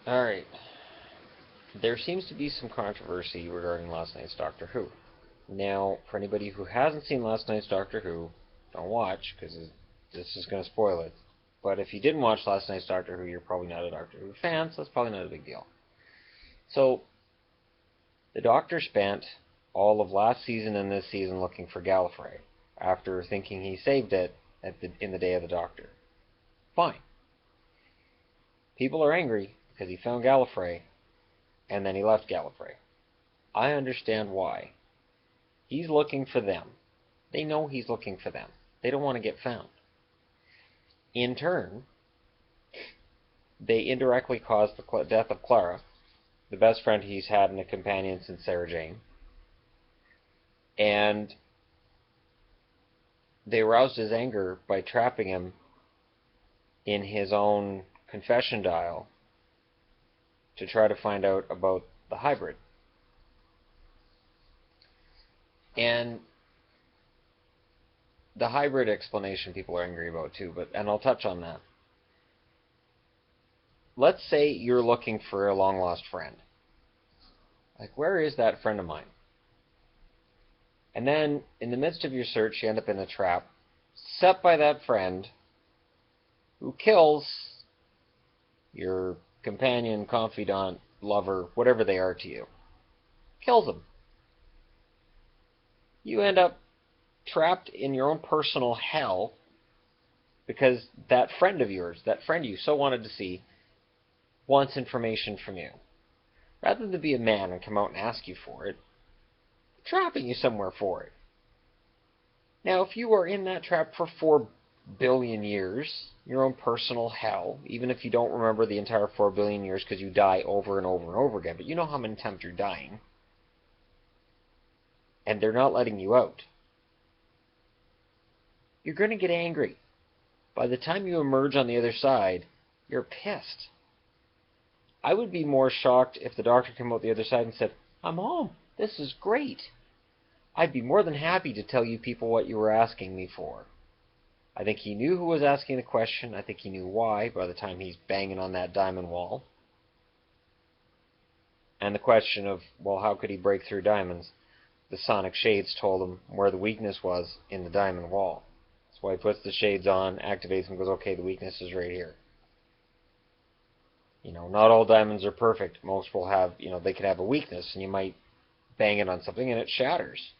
Alright. There seems to be some controversy regarding last night's Doctor Who. Now, for anybody who hasn't seen last night's Doctor Who, don't watch, because this is going to spoil it. But if you didn't watch last night's Doctor Who, you're probably not a Doctor Who fan, so that's probably not a big deal. So, the Doctor spent all of last season and this season looking for Gallifrey, after thinking he saved it in the Day of the Doctor. Fine. People are angry because he found Gallifrey, and then he left Gallifrey. I understand why. He's looking for them. They know he's looking for them. They don't want to get found. In turn, they indirectly caused the death of Clara, the best friend he's had and a companion since Sarah Jane. And they aroused his anger by trapping him in his own confession dial to try to find out about the hybrid. And the hybrid explanation people are angry about too, and I'll touch on that. Let's say you're looking for a long lost friend. Like, where is that friend of mine? And then, in the midst of your search, you end up in a trap set by that friend who kills your companion, confidant, lover, whatever they are to you. Kills them. You end up trapped in your own personal hell because that friend of yours, that friend you so wanted to see, wants information from you. Rather than be a man and come out and ask you for it, trapping you somewhere for it. Now, if you are in that trap for 4 billion years, your own personal hell, even if you don't remember the entire 4 billion years because you die over and over and over again, but you know how many times you're dying, and they're not letting you out, you're going to get angry. By the time you emerge on the other side, you're pissed. I would be more shocked if the Doctor came out the other side and said, "I'm home. This is great. I'd be more than happy to tell you people what you were asking me for." I think he knew who was asking the question. I think he knew why by the time he's banging on that diamond wall. And the question of, well, how could he break through diamonds? The sonic shades told him where the weakness was in the diamond wall. That's why he puts the shades on, activates them, goes, okay, the weakness is right here. Not all diamonds are perfect. Most will have, they could have a weakness, and you might bang it on something and it shatters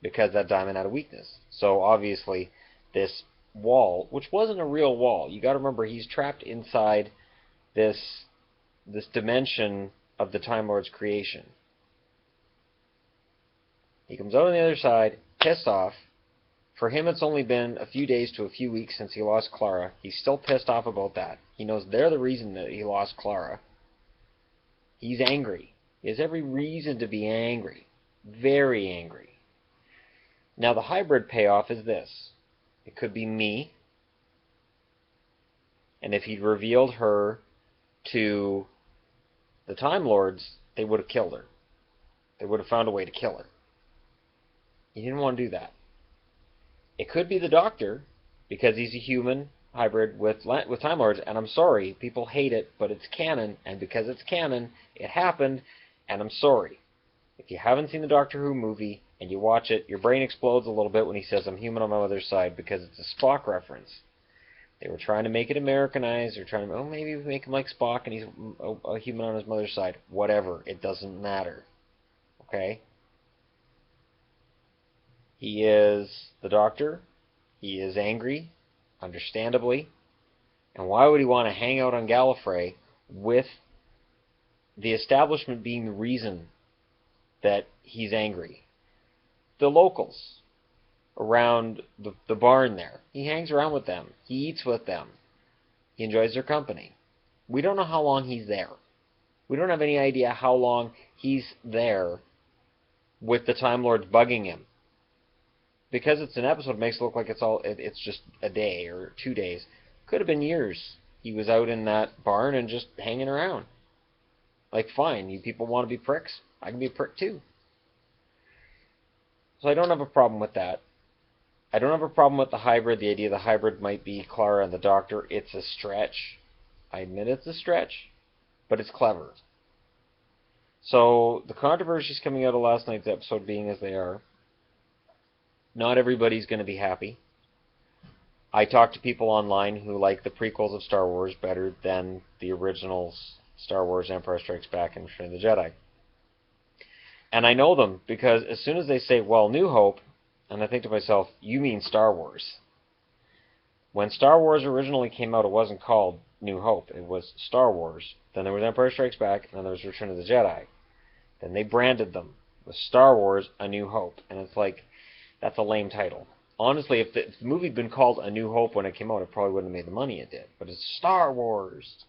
because that diamond had a weakness. So obviously this wall, which wasn't a real wall, you got to remember he's trapped inside this dimension of the Time Lord's creation. He comes out on the other side, pissed off. For him, it's only been a few days to a few weeks since he lost Clara. He's still pissed off about that. He knows they're the reason that he lost Clara. He's angry. He has every reason to be angry. Very angry. Now, the hybrid payoff is this. It could be me. And if he'd revealed her to the Time Lords, they would have killed her. They would have found a way to kill her. He didn't want to do that. It could be the Doctor, because he's a human hybrid with Time Lords, and I'm sorry, people hate it, but it's canon, and because it's canon, it happened, and I'm sorry. If you haven't seen the Doctor Who movie, and you watch it, your brain explodes a little bit when he says, "I'm human on my mother's side," because it's a Spock reference. They were trying to make it Americanized, they're trying to, maybe we make him like Spock, and he's a human on his mother's side. Whatever, it doesn't matter. Okay? He is the Doctor. He is angry, understandably. And why would he want to hang out on Gallifrey with the establishment being the reason that he's angry? The locals around the barn there. He hangs around with them. He eats with them. He enjoys their company. We don't know how long he's there. We don't have any idea how long he's there with the Time Lords bugging him. Because it's an episode, it makes it look like it's just a day or 2 days. Could have been years. He was out in that barn and just hanging around. Like, fine, you people want to be pricks? I can be a prick too. So I don't have a problem with that. I don't have a problem with the hybrid. The idea the hybrid might be Clara and the Doctor. It's a stretch. I admit it's a stretch. but it's clever. So the controversies coming out of last night's episode being as they are, not everybody's going to be happy. I talked to people online who like the prequels of Star Wars better than the originals, Star Wars, Empire Strikes Back, and Return of the Jedi. And I know them because as soon as they say, well, New Hope, and I think to myself, you mean Star Wars. When Star Wars originally came out, it wasn't called New Hope. It was Star Wars. Then there was Empire Strikes Back, and then there was Return of the Jedi. Then they branded them with Star Wars, A New Hope. And it's like, that's a lame title. Honestly, if the movie had been called A New Hope when it came out, it probably wouldn't have made the money it did. But it's Star Wars.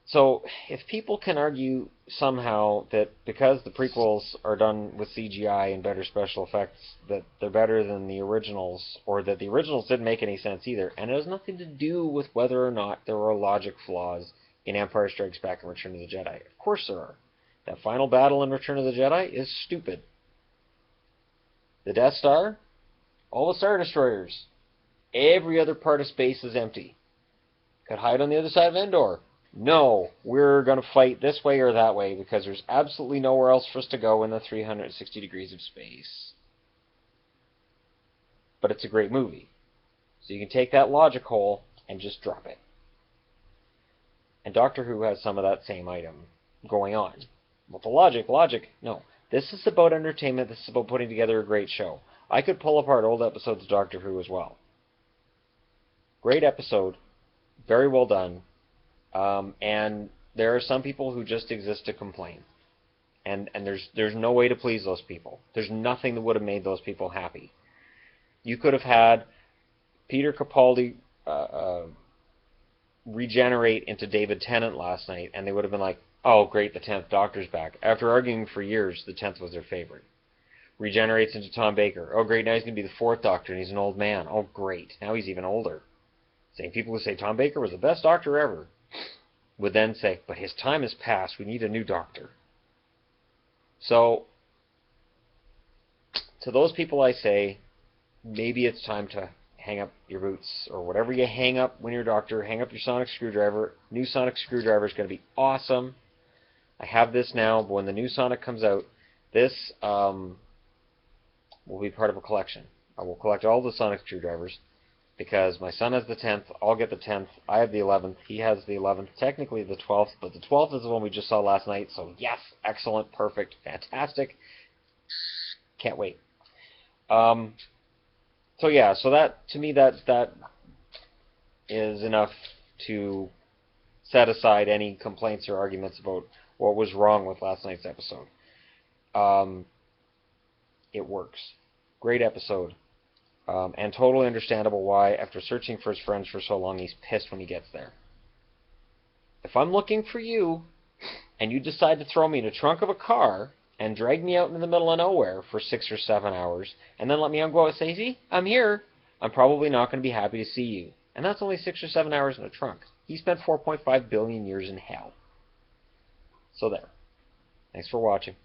So, if people can argue somehow that because the prequels are done with CGI and better special effects, that they're better than the originals, or that the originals didn't make any sense either, and it has nothing to do with whether or not there are logic flaws in Empire Strikes Back and Return of the Jedi. Of course there are. That final battle in Return of the Jedi is stupid. The Death Star, all the Star Destroyers, every other part of space is empty. Could hide on the other side of Endor. No, we're going to fight this way or that way because there's absolutely nowhere else for us to go in the 360 degrees of space. But it's a great movie. So you can take that logic hole and just drop it. And Doctor Who has some of that same item going on. Well, the logic, no. This is about entertainment. This is about putting together a great show. I could pull apart old episodes of Doctor Who as well. Great episode. Very well done. And there are some people who just exist to complain. And there's no way to please those people. There's nothing that would have made those people happy. You could have had Peter Capaldi regenerate into David Tennant last night, and they would have been like, oh, great, the 10th Doctor's back. After arguing for years, the 10th was their favorite. Regenerates into Tom Baker. Oh, great, now he's going to be the 4th Doctor, and he's an old man. Oh, great, now he's even older. Same people who say Tom Baker was the best Doctor ever would then say, but his time has passed, we need a new Doctor. So, to those people I say, maybe it's time to hang up your boots, or whatever you hang up when you're a doctor, hang up your sonic screwdriver. New sonic screwdriver is going to be awesome. I have this now, but when the new sonic comes out, this will be part of a collection. I will collect all the sonic screwdrivers, because my son has the 10th, I'll get the 10th, I have the 11th, he has the 11th, technically the 12th, but the 12th is the one we just saw last night, so yes, excellent, perfect, fantastic, can't wait. So yeah, so that, to me, that is enough to set aside any complaints or arguments about what was wrong with last night's episode. It works. Great episode. And totally understandable why, after searching for his friends for so long, he's pissed when he gets there. If I'm looking for you, and you decide to throw me in the trunk of a car and drag me out in the middle of nowhere for 6 or 7 hours, and then let me go out and say, see, I'm here, I'm probably not going to be happy to see you. And that's only 6 or 7 hours in a trunk. He spent 4.5 billion years in hell. So there. Thanks for watching.